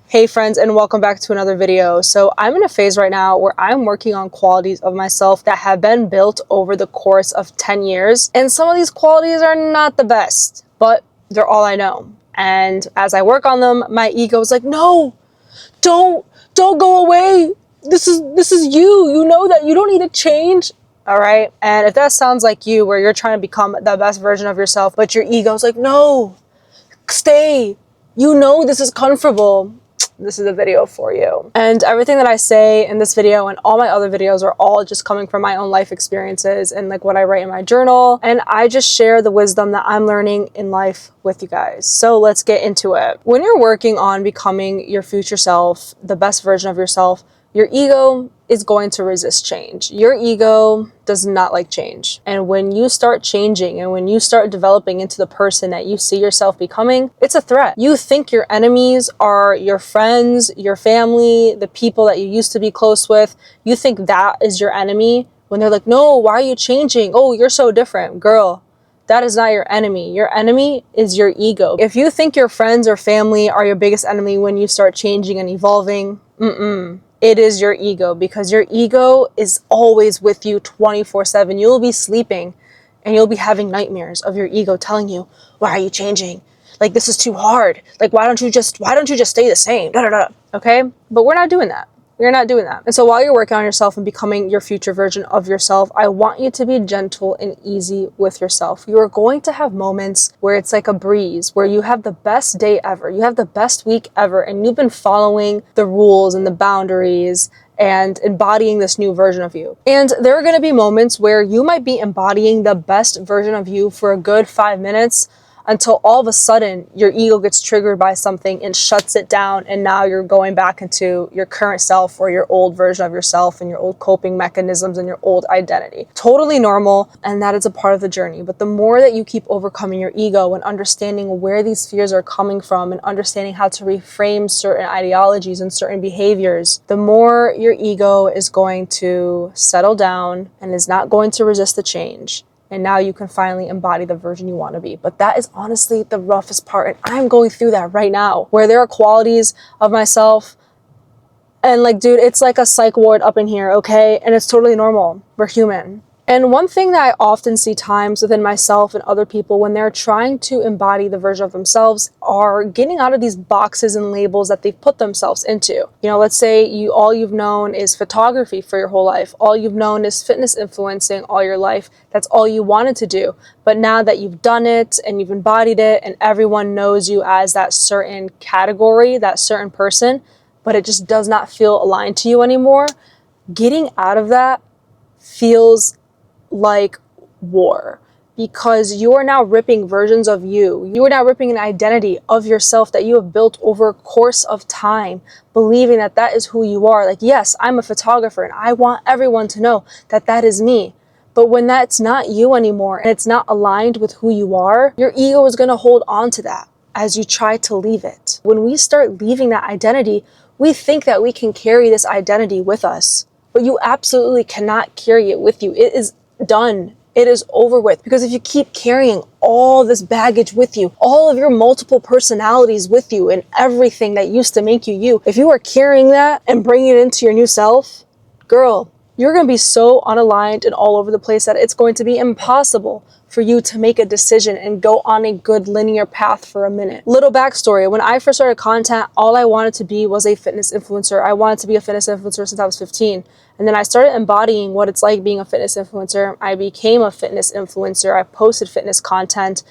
Hey friends, and welcome back to another video. So I'm in a phase right now where I'm working on qualities of myself that have been built over the course of 10 years. And some of these qualities are not the best, but they're all I know. And as I work on them, my ego is like, no, don't go away. This is you. You know that you don't need to change. All right. And if that sounds like you, where you're trying to become the best version of yourself, but your ego's like, no, stay. You know this is comfortable. This is a video for you. And everything that I say in this video and all my other videos are all just coming from my own life experiences and like what I write in my journal. And I just share the wisdom that I'm learning in life with you guys. So let's get into it. When you're working on becoming your future self, the best version of yourself, your ego is going to resist change. Your ego does not like change. And when you start changing and when you start developing into the person that you see yourself becoming, it's a threat. You think your enemies are your friends, your family, the people that you used to be close with. You think that is your enemy when they're like, no, why are you changing? Oh, you're so different. Girl, that is not your enemy. Your enemy is your ego. If you think your friends or family are your biggest enemy when you start changing and evolving, it is your ego, because your ego is always with you 24/7. You'll be sleeping and you'll be having nightmares of your ego telling you, why are you changing? Like, this is too hard. Like, why don't you just stay the same? Da, da, da. Okay? But we're not doing that. We're not doing that. And so while you're working on yourself and becoming your future version of yourself, I want you to be gentle and easy with yourself. You are going to have moments where it's like a breeze, where you have the best day ever, you have the best week ever, and you've been following the rules and the boundaries and embodying this new version of you. And there are going to be moments where you might be embodying the best version of you for a good 5 minutes, until all of a sudden your ego gets triggered by something and shuts it down, and now you're going back into your current self or your old version of yourself and your old coping mechanisms and your old identity. Totally normal, and that is a part of the journey. But the more that you keep overcoming your ego and understanding where these fears are coming from and understanding how to reframe certain ideologies and certain behaviors, the more your ego is going to settle down and is not going to resist the change. And now you can finally embody the version you want to be. But that is honestly the roughest part. And I'm going through that right now, where there are qualities of myself. And like, dude, it's like a psych ward up in here, okay? And it's totally normal. We're human. And one thing that I often see times within myself and other people when they're trying to embody the version of themselves are getting out of these boxes and labels that they've put themselves into. You know, let's say all you've known is photography for your whole life. All you've known is fitness influencing all your life. That's all you wanted to do. But now that you've done it and you've embodied it and everyone knows you as that certain category, that certain person, but it just does not feel aligned to you anymore, getting out of that feels like war, because you are now ripping versions of you. You are now ripping an identity of yourself that you have built over a course of time, believing that that is who you are. Like, yes, I'm a photographer and I want everyone to know that that is me. But when that's not you anymore and it's not aligned with who you are, your ego is going to hold on to that as you try to leave it. When we start leaving that identity, we think that we can carry this identity with us, but you absolutely cannot carry it with you. It is done. It is over with. Because if you keep carrying all this baggage with you, all of your multiple personalities with you and everything that used to make you you, if you are carrying that and bringing it into your new self, girl, you're going to be so unaligned and all over the place that it's going to be impossible for you to make a decision and go on a good linear path for a minute. Little backstory. When I first started content, all I wanted to be was a fitness influencer. I wanted to be a fitness influencer since I was 15. And then I started embodying what it's like being a fitness influencer. I became a fitness influencer. I posted fitness content.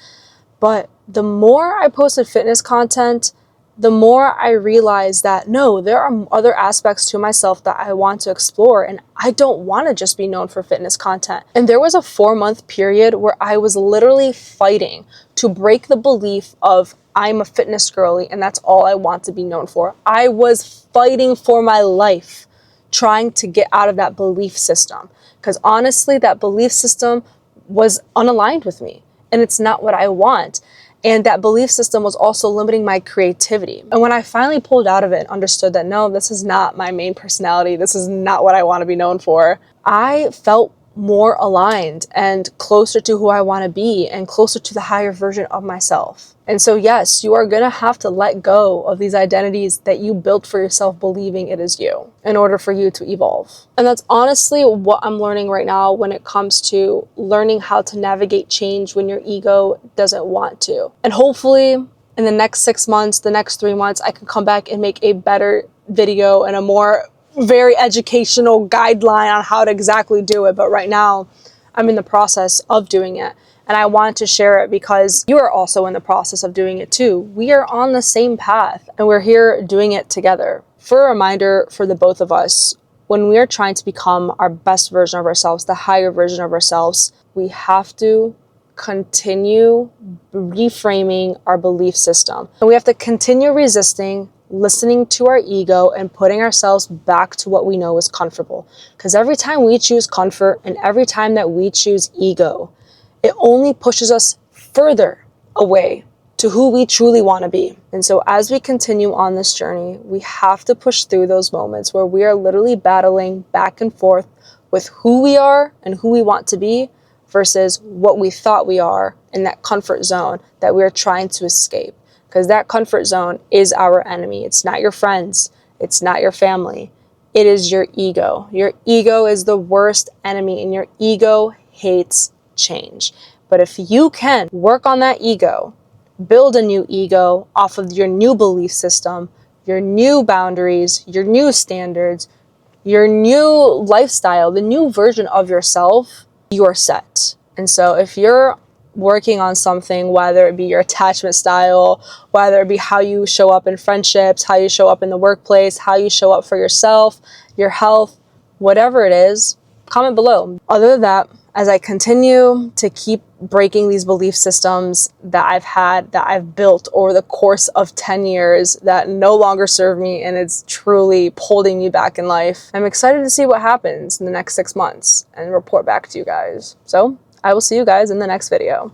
But the more I posted fitness content, the more I realized that no, there are other aspects to myself that I want to explore, and I don't want to just be known for fitness content. And there was a 4-month period where I was literally fighting to break the belief of I'm a fitness girly and that's all I want to be known for. I was fighting for my life, trying to get out of that belief system, because honestly, that belief system was unaligned with me and it's not what I want. And that belief system was also limiting my creativity. And when I finally pulled out of it and understood that no, this is not my main personality, this is not what I want to be known for, I felt more aligned and closer to who I want to be and closer to the higher version of myself. And so yes, you are going to have to let go of these identities that you built for yourself believing it is you in order for you to evolve. And that's honestly what I'm learning right now when it comes to learning how to navigate change when your ego doesn't want to. And hopefully in the next 6 months, the next 3 months, I can come back and make a better video and a more very educational guideline on how to exactly do it. But right now I'm in the process of doing it. And I wanted to share it because you are also in the process of doing it too. We are on the same path and we're here doing it together. For a reminder for the both of us, when we are trying to become our best version of ourselves, the higher version of ourselves, we have to continue reframing our belief system. And we have to continue resisting, listening to our ego, and putting ourselves back to what we know is comfortable. Because every time we choose comfort and every time that we choose ego, it only pushes us further away to who we truly want to be. And so as we continue on this journey, we have to push through those moments where we are literally battling back and forth with who we are and who we want to be versus what we thought we are in that comfort zone that we're trying to escape. Because that comfort zone is our enemy. It's not your friends. It's not your family. It is your ego. Your ego is the worst enemy, and your ego hates change. But if you can work on that ego, build a new ego off of your new belief system, your new boundaries, your new standards, your new lifestyle, the new version of yourself, you're set. And so if you're working on something, whether it be your attachment style, whether it be how you show up in friendships, how you show up in the workplace, how you show up for yourself, your health, whatever it is, comment below. Other than that, as I continue to keep breaking these belief systems that I've built over the course of 10 years that no longer serve me and it's truly holding me back in life, I'm excited to see what happens in the next 6 months and report back to you guys. So I will see you guys in the next video.